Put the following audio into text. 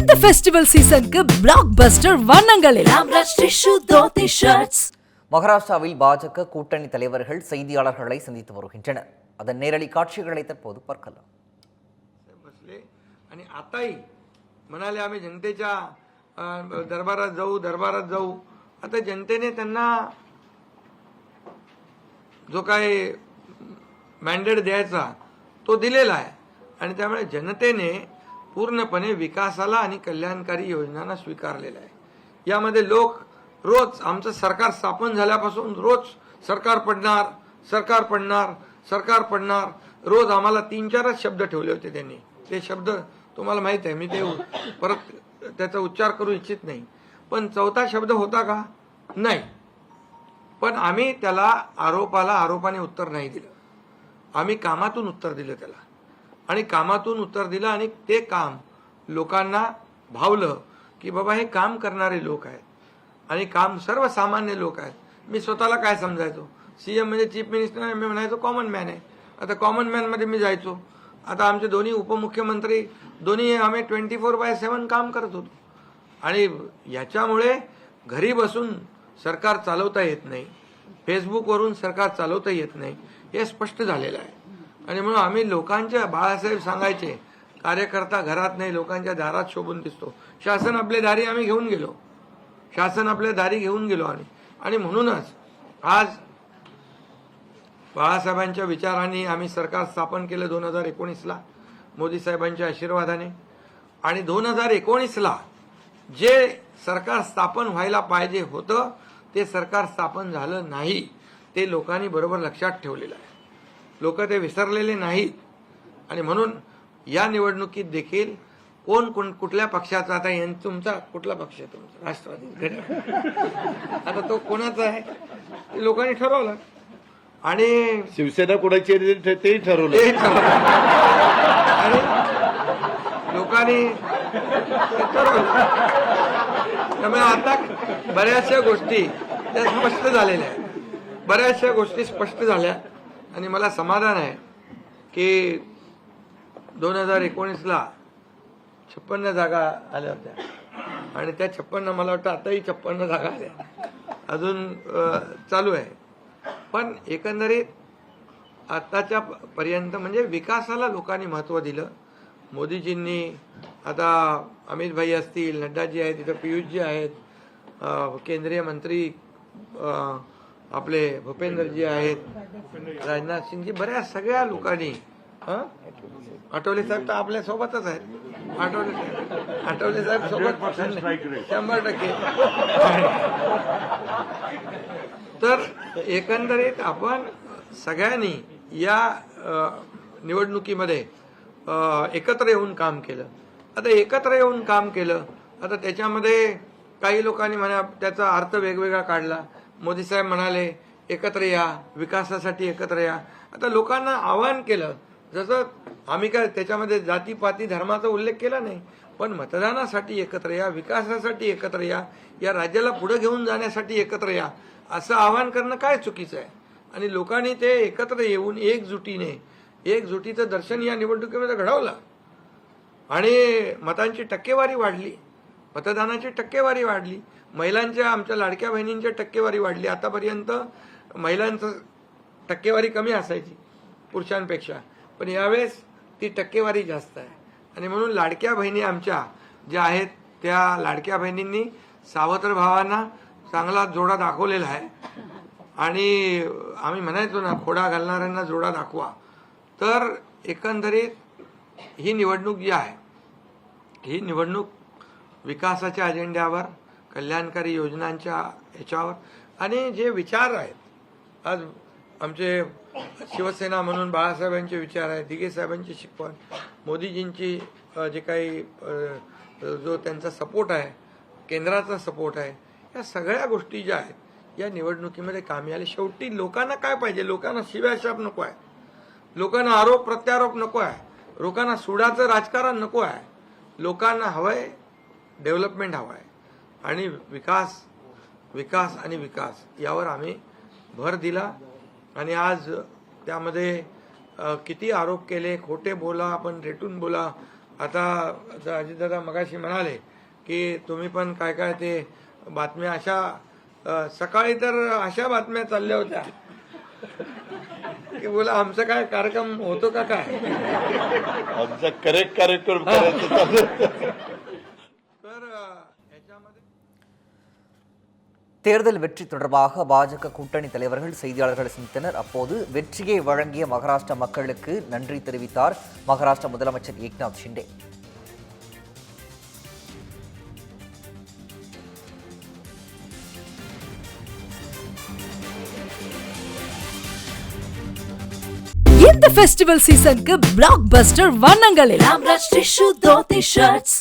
இந்த ஃபெஸ்டிவல் சீசனுக்கு பிளாக் பஸ்டர் வண்ணங்களில் ராம்ராஜ் டிஷ்யூ தோத்தி ஷர்ட்ஸ். மகாராஷ்டிராவில் பாஜக கூட்டணி தலைவர்கள் செய்தியாளர்களை சந்தித்து வருகின்றனர். அதன் நேரடி காட்சிகளை தற்போது பார்க்கலாம். बसले आणि आताही म्हणाले आम्ही जनतेच्या दरबारात जाऊ. आता जनतेने त्यांना जो काय मॅन्डेट द्यायचा तो दिलेला आहे आणि त्यामुळे जनतेने पूर्णपणे विकासाला आणि कल्याणकारी योजनांना स्वीकारलेला आहे. यामध्ये लोक रोज आमचं सरकार स्थापन झाल्यापासून रोज सरकार पडणार रोज आम्हाला 3-4 शब्द ठेवले होते त्यांनी. ते शब्द तुम्हाला माहित आहे, मी ते परत त्याचा उच्चार करू इच्छित नाही. पण चौथा शब्द होता का? नाही. पण आम्ही त्याला आरोपाने उत्तर नाही दिलं. आम्ही कामातून उत्तर दिलं त्याला आणि कामातून उत्तर दिलं आणि ते काम लोकांना भावलं की बाबा हे काम करणारे लोक आहेत आणि काम सर्वसामान्य लोक आहेत. मी स्वतःला काय समजायचो, सीएम म्हणजे चीफ मिनिस्टर, मी म्हणायचो कॉमन मॅन आहे. आता कॉमन मॅनमध्ये मी जायचो. आता आमचे दोन्ही उपमुख्यमंत्री दोन्ही आम्ही 24/7 काम करत होतो आणि याच्यामुळे घरी बसून सरकार चालवता येत नाही, फेसबुकवरून सरकार चालवता येत नाही, हे स्पष्ट झालेलं आहे. आणि म्हणून आम्ही लोकांच्या, बाळासाहेब सांगायचे, कार्यकर्ता घरात नाही लोकांच्या दारात शोभून दिसतो. शासन आपल्या दारी आम्ही घेऊन गेलो आणि म्हणूनच आज बाळासाहेबांच्या विचारांनी आम्ही सरकार स्थापन केलं 2019ला मोदी साहेबांच्या आशीर्वादाने. आणि 2019ला जे सरकार स्थापन व्हायला पाहिजे होतं ते सरकार स्थापन झालं नाही. ते लोकांनी बरोबर लक्षात ठेवलेलं आहे. लोक ते विसरलेले नाहीत. आणि म्हणून या निवडणुकीत देखील कोण कुठल्या पक्षाचा, आता तुमचा कुठला पक्ष आहे? तुमचा राष्ट्रवादी. आता तो कोणाचा आहे ते लोकांनी ठरवलं आणि शिवसेना कोणाची तेही ठरवलं आणि लोकांनी ठरवलं. त्यामुळे आता बऱ्याचशा गोष्टी त्या स्पष्ट झालेल्या आहेत. बऱ्याचशा गोष्टी स्पष्ट झाल्या आणि मला समाधान आहे की 2019ला 56 जागा आल्या होत्या आणि त्या 56 मला वाटतं आताही 56 जागा आल्या, अजून चालू आहे. पण एकंदरीत आताच्या पर्यंत म्हणजे विकासाला लोकांनी महत्त्व दिलं. मोदीजींनी, आता अमित भाई असतील, नड्डाजी आहेत, तिथं पियुषजी आहेत, केंद्रीय मंत्री आपले भूपेंद्रजी आहेत, राजनाथ सिंगजी, बऱ्याच सगळ्या लोकांनी, आठवले साहेब तर आपल्या सोबतच आहेत, आठवले साहेब सोबत 100%. तर एकंदरीत आपण सगळ्यांनी या निवडणुकीमध्ये एकत्र येऊन काम केलं. आता त्याच्यामध्ये काही लोकांनी त्याचा अर्थ वेगवेगळा काढला. मोदी साहेब म्हणाले एकत्र या, विकासासाठी एकत्र या. आता लोकांना आवाहन केलं, जसं आम्ही काय त्याच्यामध्ये जातीपाती धर्माचा उल्लेख केला नाही, पण मतदानासाठी एकत्र या, विकासासाठी एकत्र या, या राज्याला पुढे घेऊन जाण्यासाठी एकत्र या, असं आवाहन करणं काय चुकीचं आहे. आणि लोकांनी ते एकत्र येऊन एकजुटीचं दर्शन या निवडणुकीमध्ये घडवलं आणि मतांची टक्केवारी वाढली, मतदानाची टक्केवारी वाढली, महिलांच्या, आमच्या लाडक्या बहिणींच्या टक्केवारी वाढली. आतापर्यंत महिलांचं टक्केवारी कमी असायची पुरुषांपेक्षा, पण यावेळेस ती टक्केवारी जास्त आहे. आणि म्हणून लाडक्या बहिणी आमच्या ज्या आहेत त्या लाडक्या बहिणींनी सावत्र भावांना चांगला जोडा दाखवलेला आहे. आणि आम्ही म्हणायचो ना, खोडा घालणाऱ्यांना जोडा दाखवा. तर एकंदरीत ही निवडणूक जी आहे, ही निवडणूक विकासाच्या अजेंड्यावर, कल्याणकारी योजनांच्या ह्याच्यावर आणि जे विचार आहेत, आज आमचे शिवसेना म्हणून बाळासाहेबांचे विचार आहेत, दिघे साहेबांची शिकवण, मोदीजींची जे काही जो त्यांचा सपोर्ट आहे, केंद्राचा सपोर्ट आहे, या सगळ्या गोष्टी ज्या आहेत या निवडणुकीमध्ये कामी आले. शेवटी लोकांना काय पाहिजे? लोकांना शिव्याशाप नको आहे, लोकांना आरोप प्रत्यारोप नको आहे, लोकांना सुडाचं राजकारण नको आहे. लोकांना हवंय डेव्हलपमेंट हवं आहे आणि विकास यावर आम्ही भर दिला. आणि आज त्यामध्ये किती आरोप केले, खोटे बोला, आपण रेटून बोला, आता अजितदादा मगाशी म्हणाले की तुम्ही पण काय काय ते बातम्या अशा सकाळी तर अशा बातम्या चालल्या होत्या की बोला आमचा काय कार्यक्रम होतो का काय. आमचा करेक्ट कार्यक्रम करायचं चालू. तर याच्यामध्ये தேர்தல் வெற்றி தொடர்பாக பாஜக கூட்டணி தலைவர்கள் செய்தியாளர்களை சந்தித்தனர். அப்போது வெற்றியை வழங்கிய மகாராஷ்டிரா மக்களுக்கு நன்றி தெரிவித்தார் மகாராஷ்டிரா முதலமைச்சர் ஏக்நாத் ஷிண்டே. இந்த ஃபெஸ்டிவல் சீசனுக்கு பிளாக் பஸ்டர் வண்ணங்கள் எல்லாம் டிஷ்யூ தோத்தி ஷர்ட்ஸ்.